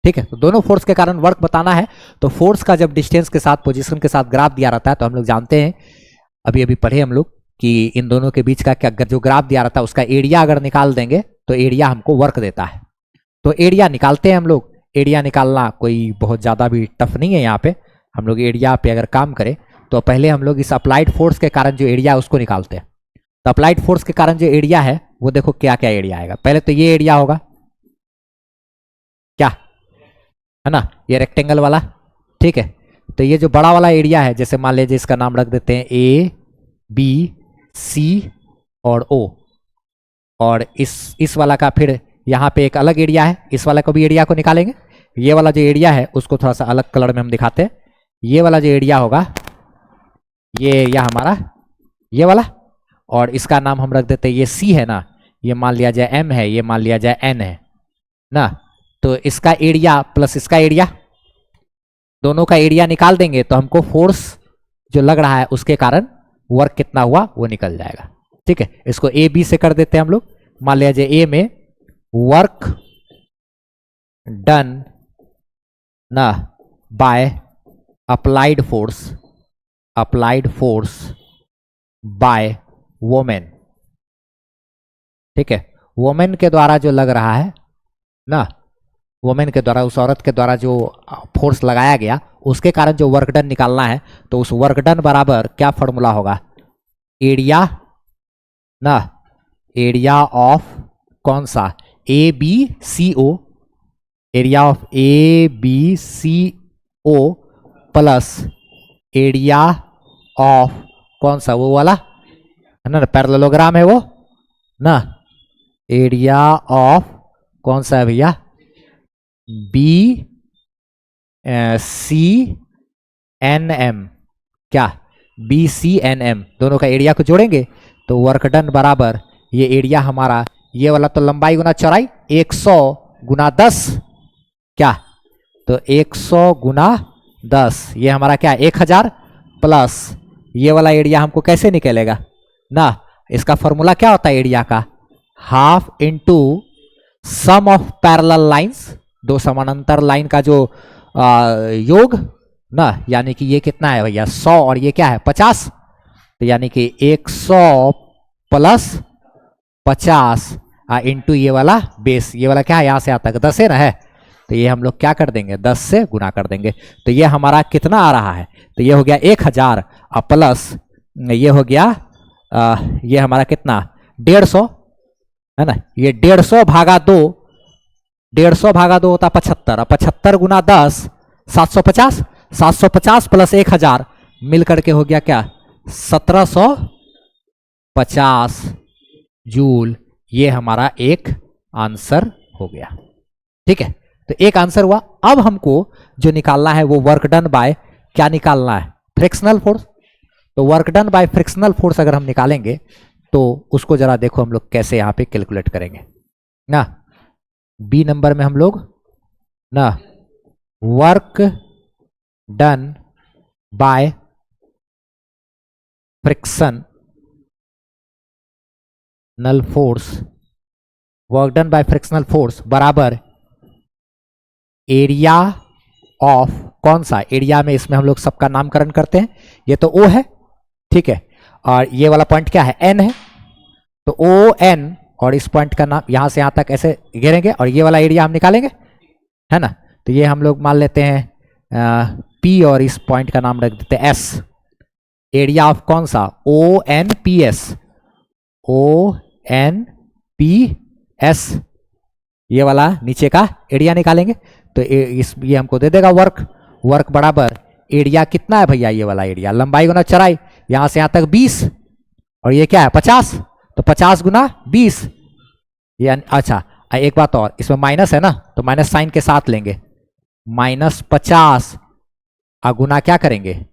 ठीक है, तो दोनों फोर्स के कारण वर्क बताना है। तो फोर्स का जब डिस्टेंस के साथ, पोजीशन के साथ ग्राफ दिया रहता है, तो हम लोग जानते हैं, अभी अभी पढ़े हम लोग कि इन दोनों के बीच का क्या, अगर जो ग्राफ दिया रहता है उसका एरिया अगर निकाल देंगे तो एरिया हमको वर्क देता है। तो एरिया निकालते हैं हम लोग। एरिया निकालना कोई बहुत ज़्यादा भी टफ नहीं है। यहाँ पे हम लोग एरिया पे अगर काम करें तो पहले हम लोग इस अप्लाइड फोर्स के कारण जो एरिया है उसको निकालते हैं। तो अप्लाइड फोर्स के कारण जो एरिया है वो देखो क्या क्या एरिया आएगा। पहले तो ये एरिया होगा क्या, है ना, ये रेक्टेंगल वाला, ठीक है। तो ये जो बड़ा वाला एरिया है, जैसे मान लीजिए इसका नाम रख देते हैं ए बी सी और ओ, और इस वाला का फिर यहाँ पे एक अलग एरिया है, इस वाला को भी एरिया को निकालेंगे। ये वाला जो एरिया है उसको थोड़ा सा अलग कलर में हम दिखाते हैं। ये वाला जो एरिया होगा ये हमारा ये वाला, और इसका नाम हम रख देते हैं ये सी है ना, ये मान लिया जाए एम है, ये मान लिया जाए एन है ना। तो इसका एरिया प्लस इसका एरिया, दोनों का एरिया निकाल देंगे तो हमको फोर्स जो लग रहा है उसके कारण वर्क कितना हुआ वो निकल जाएगा, ठीक है। इसको ए बी से कर देते हैं हम लोग। मान लिया जाए ए में वर्क डन ना by applied force by women, ठीक है। वोमेन के द्वारा जो लग रहा है ना, वोमेन के द्वारा, उस औरत के द्वारा जो फोर्स लगाया गया उसके कारण जो वर्क डन निकालना है, तो उस वर्क डन बराबर क्या फॉर्मूला होगा, एरिया ना, एरिया ऑफ कौन सा, A B C O, area of A B C O plus area of कौन सा, वो वाला है ना, पैरेललोग्राम है वो ना, एरिया ऑफ कौन सा है भैया, बी सी एन एम, क्या, बी सी एन एम, दोनों का एरिया को जोड़ेंगे तो वर्क डन बराबर ये एरिया हमारा, ये वाला तो लंबाई गुना चौड़ाई 100 गुना 10, क्या, तो 100 गुना 10 ये हमारा क्या 1000 प्लस ये वाला एरिया हमको कैसे निकलेगा ना, इसका फॉर्मूला क्या होता है एरिया का, half into sum of parallel lines, दो समानांतर लाइन का जो योग ना, यानी कि ये कितना है भैया 100 और ये क्या है 50, तो यानी कि 100 प्लस 50 इंटू ये वाला बेस, ये वाला क्या है यहाँ से आता है 10 है ना है, तो ये हम लोग क्या कर देंगे 10 से गुना कर देंगे। तो ये हमारा कितना आ रहा है, तो ये हो गया 1000 प्लस ये हो गया ये हमारा कितना 150 है ना, ये 150 भागा 2, 150 भागा 2 होता 75, 75 गुना 10 750, 750 प्लस 1000 मिल करके हो गया क्या 1750 जूल, ये हमारा एक आंसर हो गया, ठीक है। तो एक आंसर हुआ। अब हमको जो निकालना है वो वर्क डन बाय क्या निकालना है, फ्रिक्शनल फोर्स। तो work done bye frictional force अगर हम निकालेंगे तो उसको जरा देखो हम लोग कैसे यहाँ पे कैलकुलेट करेंगे ना। बी नंबर में हम लोग ना work done bye frictional force, work done bye frictional force बराबर एरिया ऑफ कौन सा, एरिया में इसमें हम लोग सबका नामकरण करते हैं, ये तो ओ है, ठीक है, और ये वाला पॉइंट क्या है एन है, तो ओ एन, और इस पॉइंट का नाम यहां से यहां तक ऐसे घेरेंगे और ये वाला एरिया हम निकालेंगे, है ना। तो ये हम लोग मान लेते हैं पी और इस पॉइंट का नाम रख देते हैं एस, एरिया ऑफ कौन सा O N P S, O N P S, ये वाला नीचे का एरिया निकालेंगे तो ये हमको दे देगा वर्क बराबर एरिया कितना है भैया, ये वाला एरिया लंबाई गुना चौड़ाई, यहां से यहां तक 20 और ये क्या है 50, तो 50 गुना 20 ये, अच्छा एक बात और, इसमें माइनस है ना तो माइनस साइन के साथ लेंगे, -50 गुना क्या करेंगे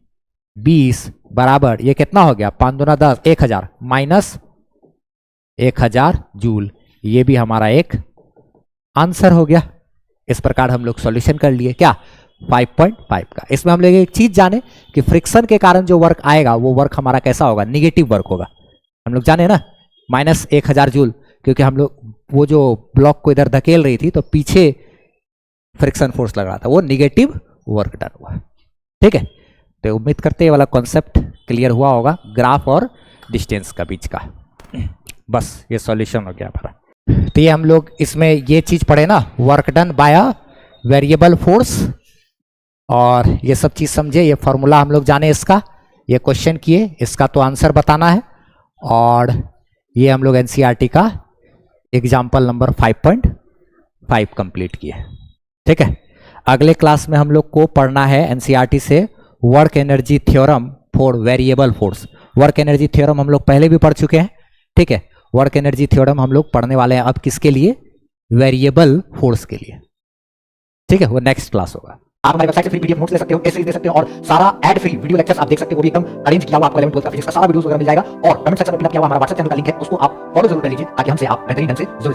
20 बराबर ये कितना हो गया 5 दूना 10, 1000 माइनस 1000 जूल, ये भी हमारा एक आंसर हो गया। इस प्रकार हम लोग सॉल्यूशन कर लिए क्या 5.5 का। इसमें हम लोग एक चीज जाने कि फ्रिक्शन के कारण जो वर्क आएगा वो वर्क हमारा कैसा होगा, निगेटिव वर्क होगा। हम लोग जाने ना -1000 जूल, क्योंकि हम लोग वो जो ब्लॉक को इधर धकेल रही थी तो पीछे फ्रिक्शन फोर्स लग रहा था, वो निगेटिव वर्क डन हुआ, ठीक है। तो उम्मीद करते हैं ये वाला कॉन्सेप्ट क्लियर हुआ होगा, ग्राफ और डिस्टेंस का बीच का। बस ये सॉल्यूशन हो गया हमारा। तो ये हम लोग इसमें ये चीज पढ़े ना, work done by variable force, और ये सब चीज समझे, ये फॉर्मूला हम लोग जाने इसका, ये क्वेश्चन किए, इसका तो आंसर बताना है, और ये हम लोग एनसीईआरटी का एग्जाम्पल नंबर 5.5 कंप्लीट किए। ठीक है, अगले क्लास में हम लोग को पढ़ना है एनसीईआरटी से work energy theorem for variable force. Work energy theorem हम लोग पहले भी पढ़ चुके हैं। ठीक है, वर्क एनर्जी थ्योरम हम लोग पढ़ने वाले हैं अब किसके लिए, वेरिएबल फोर्स के लिए। ठीक है, वो नेक्स्ट क्लास होगा। आप हमारी वेबसाइट से फ्री पीडीएफ नोट्स ले सकते हो, एसे दे सकते हो, और सारा एड फ्री वीडियो लेक्चर्स आप देख सकते हो, वो भी एकदम अरेंज किया हुआ आपको 11 12 का फिजिक्स का सारा वीडियोस वगैरह मिल जाएगा। और कमेंट सेक्शन में पिन अप किया हुआ हमारा व्हाट्सएप चैनल का लिंक है, उसको आप फॉलो जरूर कर लीजिए ताकि हमसे आप बेहतरीन ढंग से जुड़